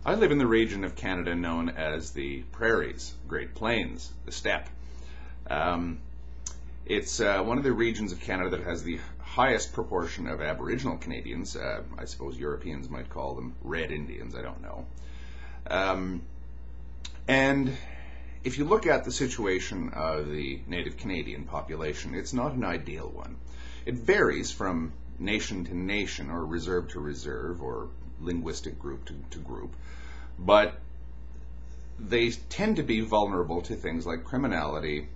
I live in the region of Canada known as the Prairies, Great Plains, the Steppe. It's one of the regions of Canada that has the highest proportion of Aboriginal Canadians. I suppose Europeans might call them Red Indians, I don't know. And if you look at the situation of the Native Canadian population, it's not an ideal one. It varies from nation to nation, or reserve to reserve, or linguistic group to group, but they tend to be vulnerable to things like criminality,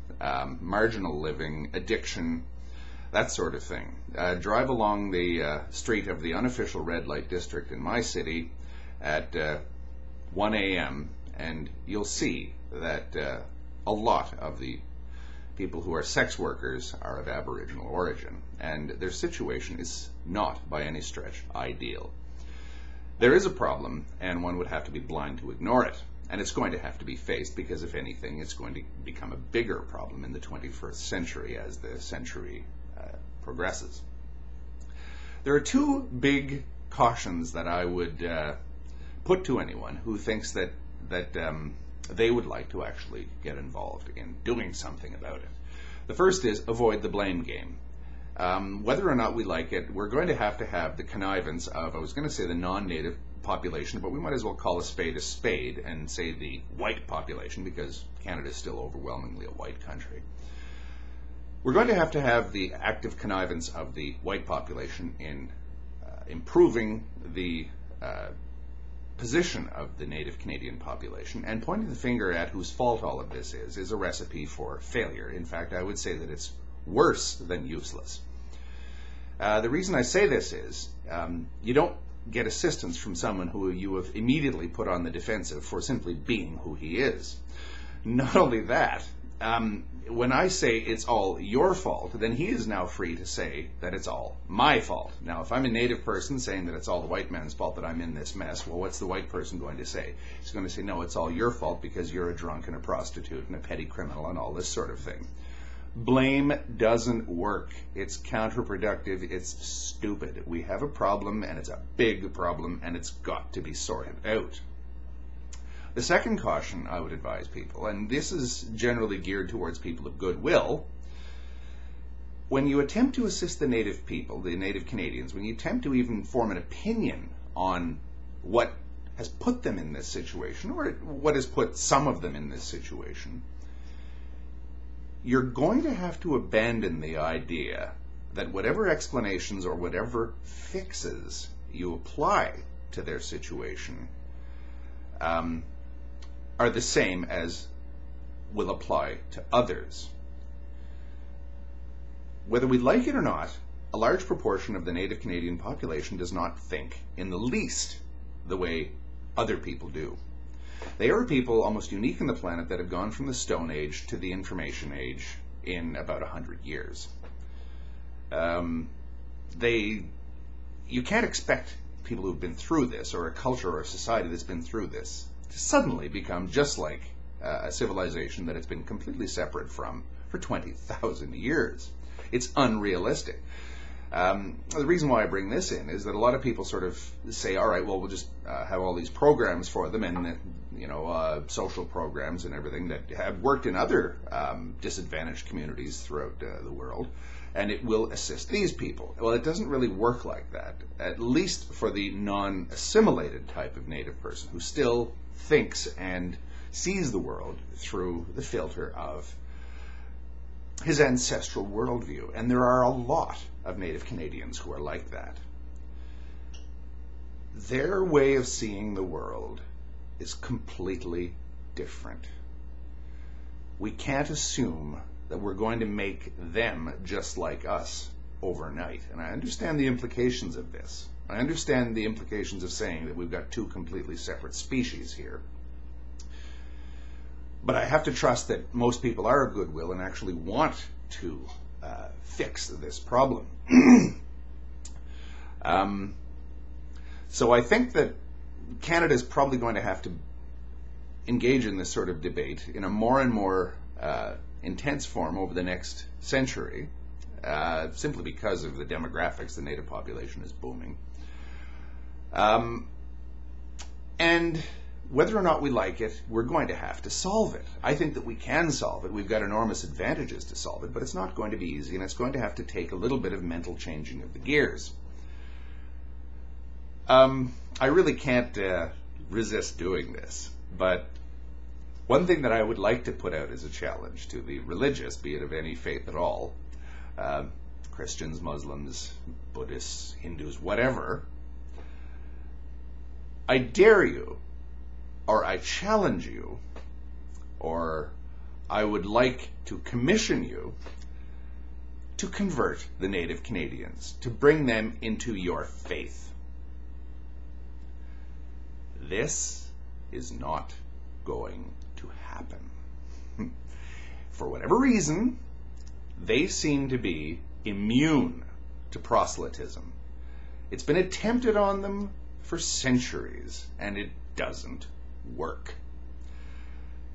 marginal living, addiction, that sort of thing. Drive along the street of the unofficial red light district in my city at 1 a.m. and you'll see that a lot of the people who are sex workers are of Aboriginal origin, and their situation is not by any stretch ideal. There is a problem, and one would have to be blind to ignore it. And it's going to have to be faced because, if anything, it's going to become a bigger problem in the 21st century as the century progresses. There are two big cautions that I would put to anyone who thinks that they would like to actually get involved in doing something about it. The first is avoid the blame game. Whether or not we like it, we're going to have the connivance of, I was going to say the non-native population, but we might as well call a spade and say the white population, because Canada is still overwhelmingly a white country. We're going to have the active connivance of the white population in improving the position of the Native Canadian population, and pointing the finger at whose fault all of this is a recipe for failure. In fact, I would say that it's worse than useless. The reason I say this is you don't get assistance from someone who you have immediately put on the defensive for simply being who he is. Not only that, when I say it's all your fault, then he is now free to say that it's all my fault. Now, if I'm a Native person saying that it's all the white man's fault that I'm in this mess, well, what's the white person going to say? He's going to say, no, it's all your fault because you're a drunk and a prostitute and a petty criminal and all this sort of thing. Blame doesn't work. It's counterproductive. It's stupid. We have a problem, and it's a big problem, and it's got to be sorted out. The second caution I would advise people, and this is generally geared towards people of goodwill, when you attempt to assist the Native people, the Native Canadians, when you attempt to even form an opinion on what has put them in this situation, or what has put some of them in this situation, you're going to have to abandon the idea that whatever explanations or whatever fixes you apply to their situation are the same as will apply to others. Whether we like it or not, a large proportion of the Native Canadian population does not think in the least the way other people do. They are a people almost unique on the planet that have gone from the Stone Age to the Information Age in about 100 years. You can't expect people who've been through this, or a culture or a society that's been through this, to suddenly become just like a civilization that it's been completely separate from for 20,000 years. It's unrealistic. The reason why I bring this in is that a lot of people sort of say, all right, well, we'll just have all these programs for them, and social programs and everything that have worked in other disadvantaged communities throughout the world, and it will assist these people. Well, it doesn't really work like that, at least for the non-assimilated type of Native person who still thinks and sees the world through the filter of his ancestral worldview. And there are a lot of Native Canadians who are like that. Their way of seeing the world is completely different. We can't assume that we're going to make them just like us overnight. And I understand the implications of this. I understand the implications of saying that we've got two completely separate species here. But I have to trust that most people are of goodwill and actually want to fix this problem. So I think that Canada is probably going to have to engage in this sort of debate in a more and more intense form over the next century, simply because of the demographics. The Native population is booming. And And whether or not we like it, we're going to have to solve it. I think that we can solve it. We've got enormous advantages to solve it, but it's not going to be easy, and it's going to have to take a little bit of mental changing of the gears. I really can't resist doing this, but one thing that I would like to put out as a challenge to the religious, be it of any faith at all, Christians, Muslims, Buddhists, Hindus, whatever, I dare you, or I challenge you, or I would like to commission you to convert the Native Canadians, to bring them into your faith. This is not going to happen. For whatever reason, they seem to be immune to proselytism. It's been attempted on them for centuries, and it doesn't work.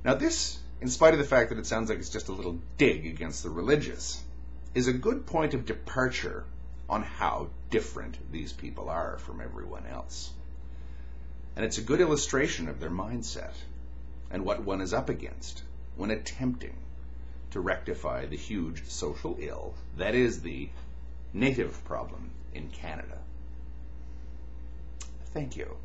Now this, in spite of the fact that it sounds like it's just a little dig against the religious, is a good point of departure on how different these people are from everyone else. And it's a good illustration of their mindset and what one is up against when attempting to rectify the huge social ill that is the Native problem in Canada. Thank you.